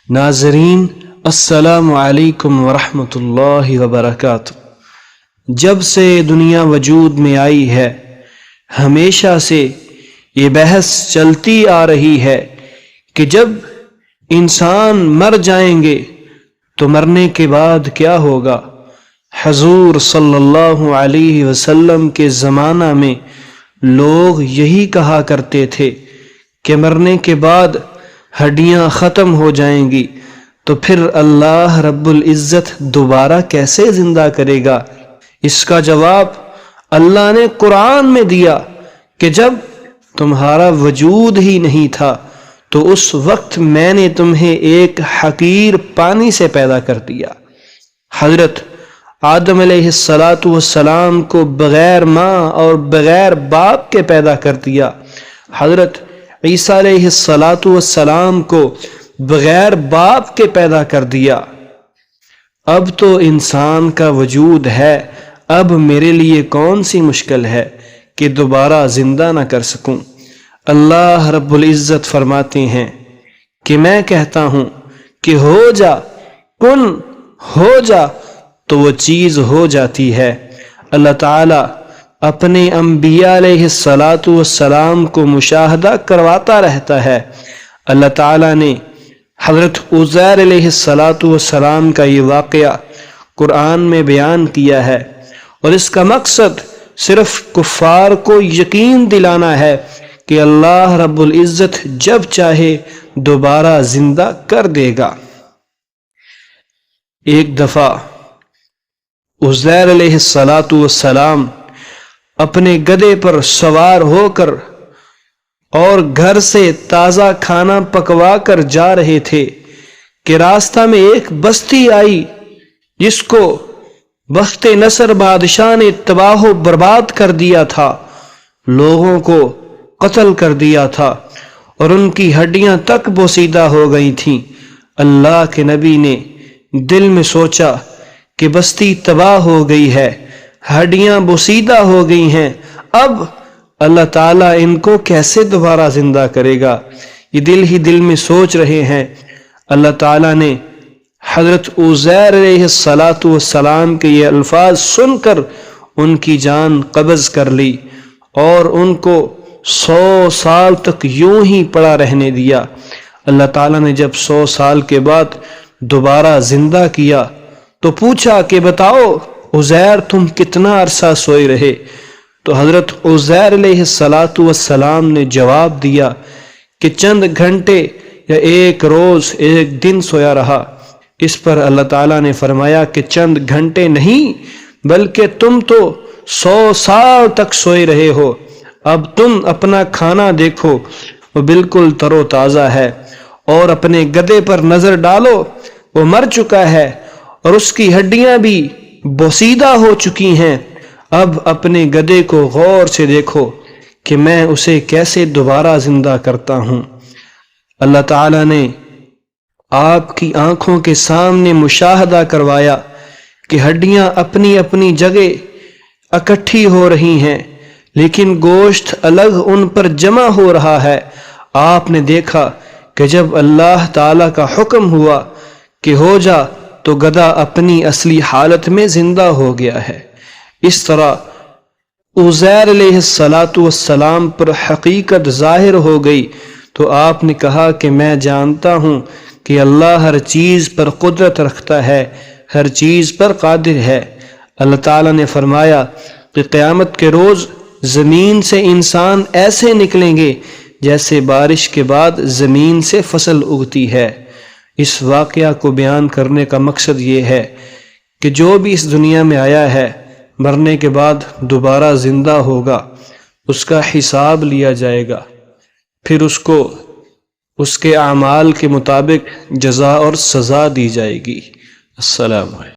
ناظرین السلام علیکم ورحمۃ اللہ وبرکاتہ۔ جب سے دنیا وجود میں آئی ہے ہمیشہ سے یہ بحث چلتی آ رہی ہے کہ جب انسان مر جائیں گے تو مرنے کے بعد کیا ہوگا۔ حضور صلی اللہ علیہ وسلم کے زمانہ میں لوگ یہی کہا کرتے تھے کہ مرنے کے بعد ہڈیاں ختم ہو جائیں گی تو پھر اللہ رب العزت دوبارہ کیسے زندہ کرے گا۔ اس کا جواب اللہ نے قرآن میں دیا کہ جب تمہارا وجود ہی نہیں تھا تو اس وقت میں نے تمہیں ایک حقیر پانی سے پیدا کر دیا۔ حضرت آدم علیہ السلام کو بغیر ماں اور بغیر باپ کے پیدا کر دیا۔ حضرت عیسیٰ علیہ السلام کو بغیر باپ کے پیدا کر دیا۔ اب تو انسان کا وجود ہے، اب میرے لیے کون سی مشکل ہے کہ دوبارہ زندہ نہ کر سکوں۔ اللہ رب العزت فرماتے ہیں کہ میں کہتا ہوں کہ ہو جا، کن ہو جا تو وہ چیز ہو جاتی ہے۔ اللہ تعالی اپنے انبیاء علیہ السلام کو مشاہدہ کرواتا رہتا ہے۔ اللہ تعالی نے حضرت عزیر علیہ السلام کا یہ واقعہ قرآن میں بیان کیا ہے، اور اس کا مقصد صرف کفار کو یقین دلانا ہے کہ اللہ رب العزت جب چاہے دوبارہ زندہ کر دے گا۔ ایک دفعہ عزیر علیہ السلام اپنے گدھے پر سوار ہو کر اور گھر سے تازہ کھانا پکوا کر جا رہے تھے کہ راستہ میں ایک بستی آئی جس کو بخت نصر بادشاہ نے تباہ و برباد کر دیا تھا، لوگوں کو قتل کر دیا تھا اور ان کی ہڈیاں تک بوسیدہ ہو گئی تھیں۔ اللہ کے نبی نے دل میں سوچا کہ بستی تباہ ہو گئی ہے، ہڈیاں بوسیدہ ہو گئی ہیں، اب اللہ تعالیٰ ان کو کیسے دوبارہ زندہ کرے گا۔ یہ دل ہی دل میں سوچ رہے ہیں۔ اللہ تعالیٰ نے حضرت عزیر علیہ السلام کے یہ الفاظ سن کر ان کی جان قبض کر لی اور ان کو 100 سال تک یوں ہی پڑا رہنے دیا۔ اللہ تعالیٰ نے جب 100 سال کے بعد دوبارہ زندہ کیا تو پوچھا کہ بتاؤ عزیر تم کتنا عرصہ سوئے رہے؟ تو حضرت عزیر علیہ السلام نے جواب دیا کہ چند گھنٹے یا ایک روز ایک دن سویا رہا۔ اس پر اللہ تعالیٰ نے فرمایا کہ چند گھنٹے نہیں بلکہ تم تو 100 سال تک سوئے رہے ہو۔ اب تم اپنا کھانا دیکھو، وہ بالکل تر و تازہ ہے، اور اپنے گدھے پر نظر ڈالو، وہ مر چکا ہے اور اس کی ہڈیاں بھی بوسیدہ ہو چکی ہیں۔ اب اپنے گدھے کو غور سے دیکھو کہ میں اسے کیسے دوبارہ زندہ کرتا ہوں۔ اللہ تعالیٰ نے آپ کی آنکھوں کے سامنے مشاہدہ کروایا کہ ہڈیاں اپنی اپنی جگہ اکٹھی ہو رہی ہیں لیکن گوشت الگ ان پر جمع ہو رہا ہے۔ آپ نے دیکھا کہ جب اللہ تعالیٰ کا حکم ہوا کہ ہو جا تو گدھا اپنی اصلی حالت میں زندہ ہو گیا ہے۔ اس طرح عزیر علیہ السلام پر حقیقت ظاہر ہو گئی تو آپ نے کہا کہ میں جانتا ہوں کہ اللہ ہر چیز پر قدرت رکھتا ہے، ہر چیز پر قادر ہے۔ اللہ تعالیٰ نے فرمایا کہ قیامت کے روز زمین سے انسان ایسے نکلیں گے جیسے بارش کے بعد زمین سے فصل اگتی ہے۔ اس واقعہ کو بیان کرنے کا مقصد یہ ہے کہ جو بھی اس دنیا میں آیا ہے مرنے کے بعد دوبارہ زندہ ہوگا، اس کا حساب لیا جائے گا، پھر اس کو اس کے اعمال کے مطابق جزا اور سزا دی جائے گی۔ السلام علیکم۔